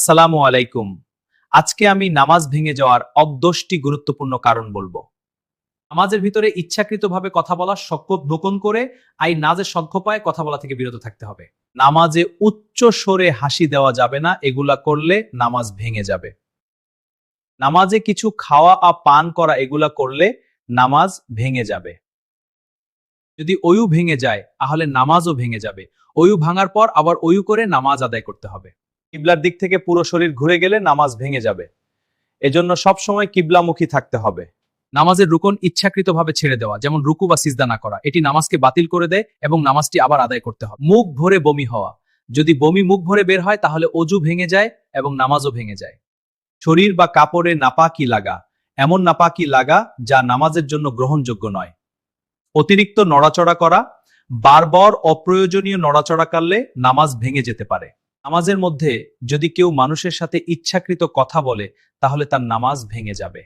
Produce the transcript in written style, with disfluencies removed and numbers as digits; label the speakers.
Speaker 1: আসসালামু আলাইকুম। আজকে আমি নামাজ ভেঙে যাওয়ার 10টি গুরুত্বপূর্ণ কারণ বলবো। নামাজের ভিতরে ইচ্ছাকৃতভাবে কথা বলা গোপন করে নাজের সংক্ষেপায় কথা বলা থেকে বিরত থাকতে হবে। নামাজে উচ্চ স্বরে হাসি দেওয়া যাবে না, এগুলা করলে নামাজ ভেঙে যাবে। নামাজে কিছু খাওয়া পান করা এগুলা করলে নামাজ ভেঙে যাবে। যদি অয়ু ভেঙে যায় তাহলে নামাজও ভেঙে যাবে। অয়ু ভাঙার পর আবার অয়ু করে নামাজ আদায় করতে হবে। কিবলার দিক থেকে পুরো শরীর ঘুরে গেলে নামাজ ভেঙে যাবে। এজন্য সব সময় কিবলামুখী থাকতে হবে। নামাজের রুকন ইচ্ছাকৃতভাবে ছেড়ে দেওয়া, যেমন রুকু বা সিজদা না করা, এটি নামাজকে বাতিল করে দেয় এবং নামাজটি আবার আদায় করতে হবে। মুখ ভরে বমি হওয়া, যদি বমি মুখ ভরে বের হয় তাহলে অজু ভেঙে যায় এবং নামাজও ভেঙে যায়। শরীর বা কাপড়ে নাপাকি লাগা, এমন নাপাকি লাগা যা নামাজের জন্য গ্রহণযোগ্য নয়। অতিরিক্ত নড়াচড়া করা, বারবার অপ্রয়োজনীয় নড়াচড়া করলে নামাজ ভেঙে যেতে পারে। নামাজের মধ্যে যদি কেউ মানুষের সাথে ইচ্ছাকৃত কথা বলে তাহলে তার নামাজ ভেঙে যাবে।